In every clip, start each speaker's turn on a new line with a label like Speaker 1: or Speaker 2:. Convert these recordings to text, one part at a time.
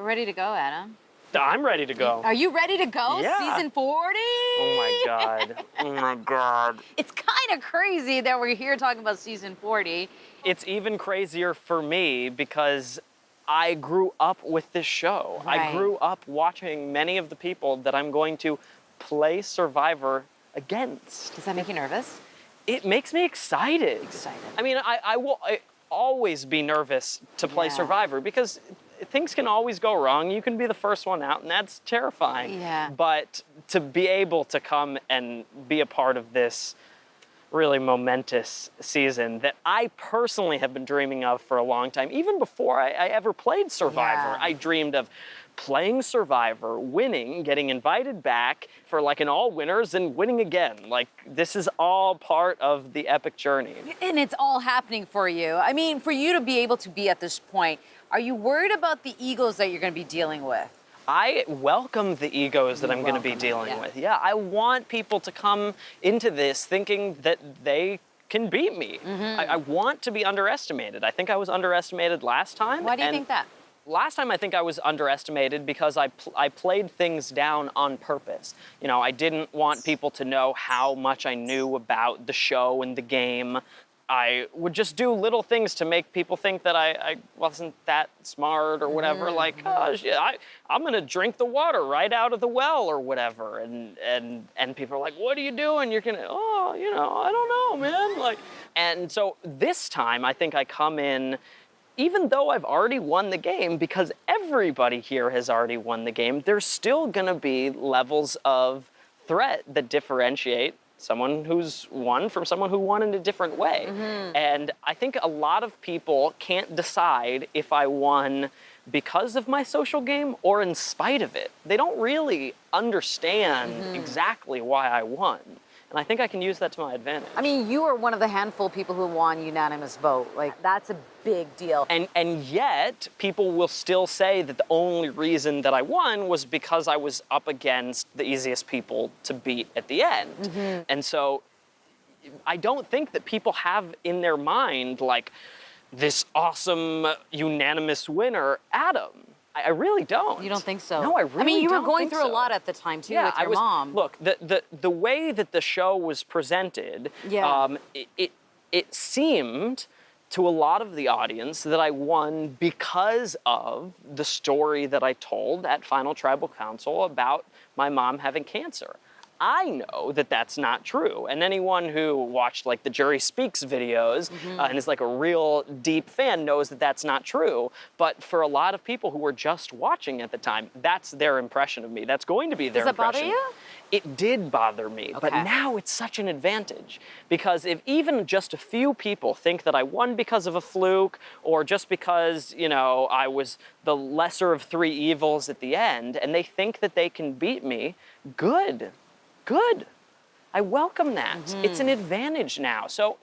Speaker 1: ready to go, Adam.
Speaker 2: I'm ready to go.
Speaker 1: Are you ready to go?
Speaker 2: Yeah.
Speaker 1: Season 40?
Speaker 2: Oh my God. Oh my God.
Speaker 1: It's kind of crazy that we're here talking about season 40.
Speaker 2: It's even crazier for me because I grew up with this show.
Speaker 1: Right.
Speaker 2: I grew up watching many of the people that I'm going to play Survivor against.
Speaker 1: Does that make you nervous?
Speaker 2: It makes me excited.
Speaker 1: Excited.
Speaker 2: I mean, I will always be nervous to play
Speaker 1: Yeah.
Speaker 2: Survivor because things can always go wrong. You can be the first one out, and that's terrifying.
Speaker 1: Yeah.
Speaker 2: But to be able to come and be a part of this really momentous season that I personally have been dreaming of for a long time, even before I ever played Survivor,
Speaker 1: Yeah.
Speaker 2: I dreamed of playing Survivor, winning, getting invited back for like an all winners and winning again. Like, this is all part of the epic journey.
Speaker 1: And it's all happening for you. I mean, for you to be able to be at this point, are you worried about the egos that you're going to be dealing with?
Speaker 2: I welcome the egos that I'm going to be dealing with. Yeah, I want people to come into this thinking that they can beat me. I want to be underestimated. I think I was underestimated last time.
Speaker 1: Why do you think that?
Speaker 2: Last time I think I was underestimated because I played things down on purpose. You know, I didn't want people to know how much I knew about the show and the game. I would just do little things to make people think that I wasn't that smart or whatever. Like, oh, shit, I'm gonna drink the water right out of the well or whatever. And people are like, what are you doing? You're gonna, oh, you know, I don't know, man. Like, and so this time I think I come in, even though I've already won the game, because everybody here has already won the game, there's still gonna be levels of threat that differentiate someone who's won from someone who won in a different way. And I think a lot of people can't decide if I won because of my social game or in spite of it. They don't really understand exactly why I won. And I think I can use that to my advantage.
Speaker 1: I mean, you are one of the handful of people who won unanimous vote. Like, that's a big deal.
Speaker 2: And yet, people will still say that the only reason that I won was because I was up against the easiest people to beat at the end. And so I don't think that people have in their mind, like, this awesome unanimous winner, Adam. I really don't.
Speaker 1: You don't think so?
Speaker 2: No, I really don't.
Speaker 1: I mean, you were going
Speaker 2: think
Speaker 1: through
Speaker 2: so.
Speaker 1: a lot at the time, too, with your mom.
Speaker 2: Look, the way that the show was presented, it seemed to a lot of the audience that I won because of the story that I told at Final Tribal Council about my mom having cancer. I know that that's not true. And anyone who watched like the Jury Speaks videos and is like a real deep fan knows that that's not true. But for a lot of people who were just watching at the time, that's their impression of me. That's going to be their impression.
Speaker 1: Does that bother you?
Speaker 2: It did bother me, but now it's such an advantage. Because if even just a few people think that I won because of a fluke or just because, you know, I was the lesser of three evils at the end and they think that they can beat me, good. Good. I welcome that. It's an advantage now. So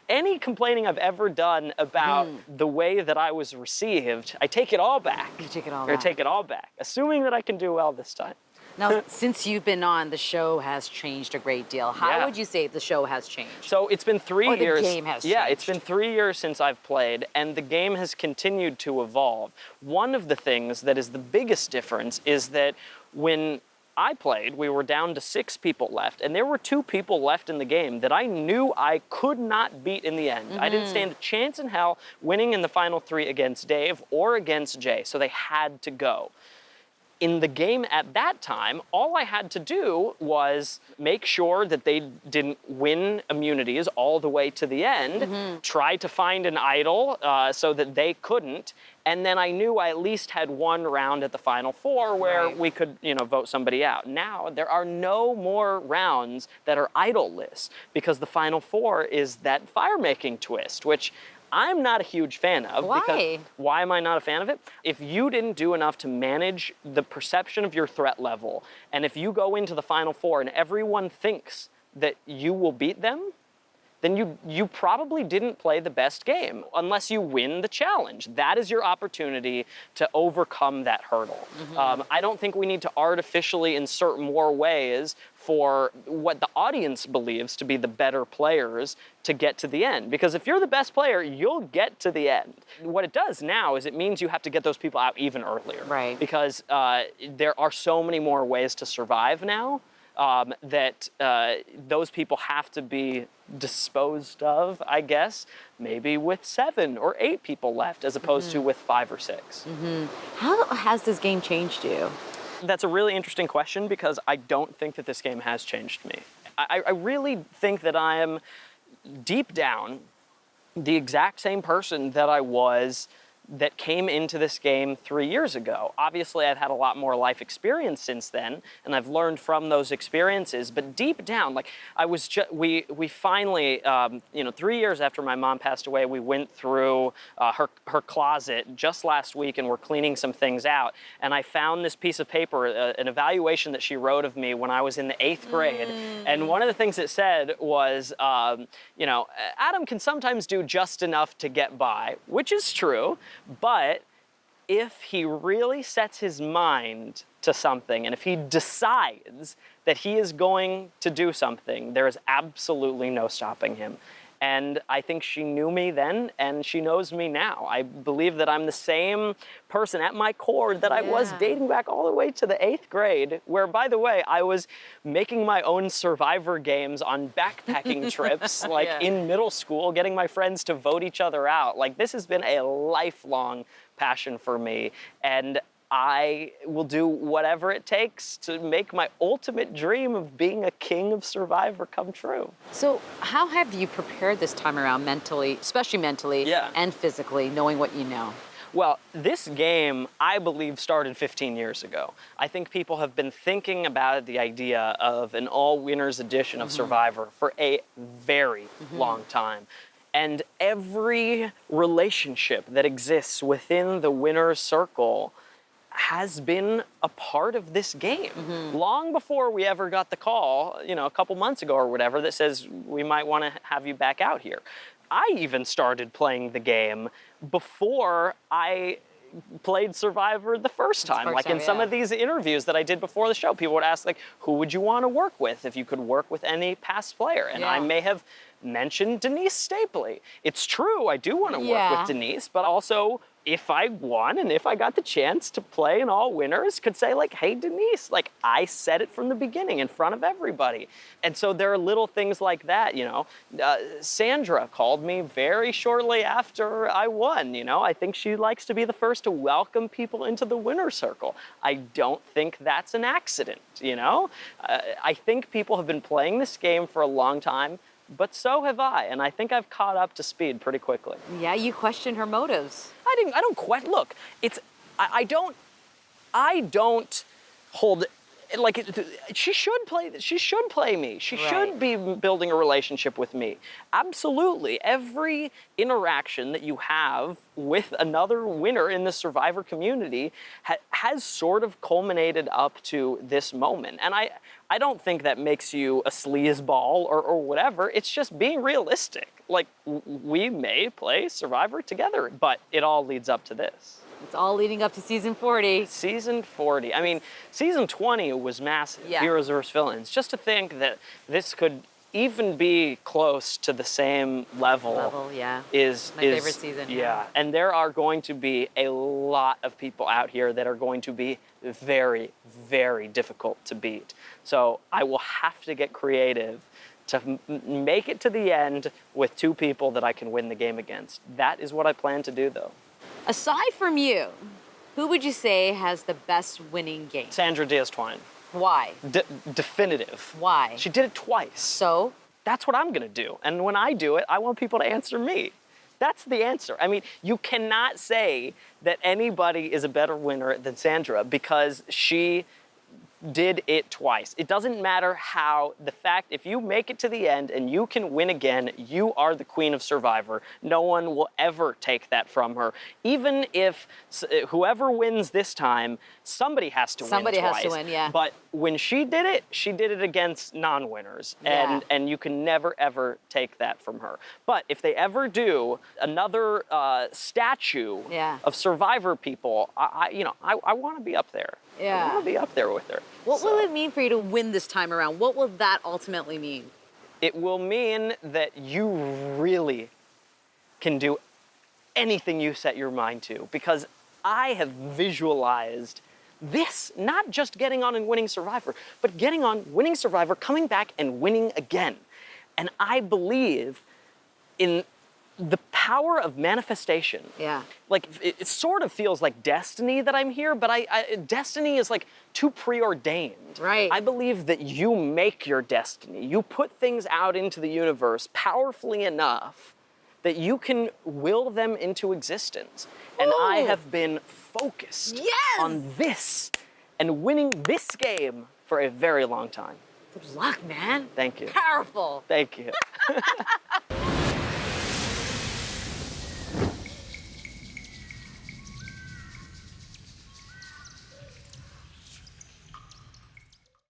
Speaker 2: any complaining I've ever done about the way that I was received, I take it all back.
Speaker 1: You take it all
Speaker 2: Or
Speaker 1: back.
Speaker 2: take it all back, assuming that I can do well this time.
Speaker 1: Now, since you've been on, the show has changed a great deal. How would you say the show has changed?
Speaker 2: So it's been 3
Speaker 1: Or
Speaker 2: years.
Speaker 1: the game has
Speaker 2: Yeah,
Speaker 1: changed.
Speaker 2: it's been 3 years since I've played, and the game has continued to evolve. One of the things that is the biggest difference is that when I played, we were down to 6 people left, and there were 2 people left in the game that I knew I could not beat in the end. I didn't stand a chance in hell winning in the final 3 against Dave or against Jay, so they had to go. In the game at that time, all I had to do was make sure that they didn't win immunities all the way to the end, try to find an idol so that they couldn't, and then I knew I at least had 1 round at the final 4 where we could, you know, vote somebody out. Now, there are no more rounds that are idol-less because the final 4 is that fire-making twist, which I'm not a huge fan of.
Speaker 1: Why?
Speaker 2: Because, why am I not a fan of it? If you didn't do enough to manage the perception of your threat level, and if you go into the final 4 and everyone thinks that you will beat them, then you probably didn't play the best game unless you win the challenge. That is your opportunity to overcome that hurdle. I don't think we need to artificially insert more ways for what the audience believes to be the better players to get to the end. Because if you're the best player, you'll get to the end. What it does now is it means you have to get those people out even earlier.
Speaker 1: Right.
Speaker 2: Because there are so many more ways to survive now that those people have to be disposed of, I guess, maybe with 7 or 8 people left as opposed to with 5 or 6.
Speaker 1: How has this game changed you?
Speaker 2: That's a really interesting question because I don't think that this game has changed me. I really think that I am deep down the exact same person that I was that came into this game 3 years ago. Obviously, I've had a lot more life experience since then, and I've learned from those experiences. But deep down, like I was just, we finally, 3 years after my mom passed away, we went through her closet just last week, and we're cleaning some things out. And I found this piece of paper, an evaluation that she wrote of me when I was in the 8th grade. And one of the things it said was, Adam can sometimes do just enough to get by, which is true. But if he really sets his mind to something, and if he decides that he is going to do something, there is absolutely no stopping him. And I think she knew me then, and she knows me now. I believe that I'm the same person at my core that I was dating back all the way to the 8th grade, where, by the way, I was making my own Survivor games on backpacking trips, like in middle school, getting my friends to vote each other out. Like, this has been a lifelong passion for me, and I will do whatever it takes to make my ultimate dream of being a king of Survivor come true.
Speaker 1: So how have you prepared this time around mentally, especially mentally and physically, knowing what you know?
Speaker 2: Well, this game, I believe, started 15 years ago. I think people have been thinking about the idea of an all-winners edition of Survivor for a very long time. And every relationship that exists within the winner's circle has been a part of this game. Long before we ever got the call, a couple months ago or whatever, that says we might want to have you back out here. I even started playing the game before I played Survivor the first time. Like in some of these interviews that I did before the show, people would ask, like, who would you want to work with if you could work with any past player? And I may have mentioned Denise Stapley. It's true, I do want to work with Denise, but also if I won and if I got the chance to play an all winners, could say like, hey, Denise, like I said it from the beginning in front of everybody. And so there are little things like that, Sandra called me very shortly after I won, I think she likes to be the first to welcome people into the winner's circle. I don't think that's an accident, I think people have been playing this game for a long time, but so have I, and I think I've caught up to speed pretty quickly.
Speaker 1: Yeah, you questioned her motives.
Speaker 2: I don't quite look. I don't hold. Like she should play me. She should be building a relationship with me. Absolutely. Every interaction that you have with another winner in the Survivor community has sort of culminated up to this moment. And I don't think that makes you a sleazeball or whatever. It's just being realistic. Like, we may play Survivor together, but it all leads up to this.
Speaker 1: It's all leading up to season 40.
Speaker 2: Season 40. I mean, season 20 was massive, Heroes vs. Villains. Just to think that this could even be close to the same level is
Speaker 1: my favorite season.
Speaker 2: Yeah, and there are going to be a lot of people out here that are going to be very, very difficult to beat. So I will have to get creative to make it to the end with 2 people that I can win the game against. That is what I plan to do, though.
Speaker 1: Aside from you, who would you say has the best winning game?
Speaker 2: Sandra Diaz-Twine.
Speaker 1: Why?
Speaker 2: Definitive.
Speaker 1: Why?
Speaker 2: She did it twice.
Speaker 1: So?
Speaker 2: That's what I'm gonna do. And when I do it, I want people to answer me. That's the answer. I mean, you cannot say that anybody is a better winner than Sandra because she did it twice. It doesn't matter how, the fact, if you make it to the end and you can win again, you are the queen of Survivor. No one will ever take that from her. Even if whoever wins this time, somebody has to win twice.
Speaker 1: Somebody has to win, yeah.
Speaker 2: But when she did it against non-winners. And you can never, ever take that from her. But if they ever do another statue of Survivor people, I want to be up there.
Speaker 1: Yeah.
Speaker 2: I want to be up there with her.
Speaker 1: What will it mean for you to win this time around? What will that ultimately mean?
Speaker 2: It will mean that you really can do anything you set your mind to, because I have visualized this, not just getting on and winning Survivor, but getting on, winning Survivor, coming back and winning again. And I believe in the power of manifestation.
Speaker 1: Yeah.
Speaker 2: Like, it sort of feels like destiny that I'm here, but destiny is like too preordained.
Speaker 1: Right.
Speaker 2: I believe that you make your destiny. You put things out into the universe powerfully enough that you can will them into existence. And I have been focused on this and winning this game for a very long time.
Speaker 1: Good luck, man.
Speaker 2: Thank you.
Speaker 1: Powerful.
Speaker 2: Thank you.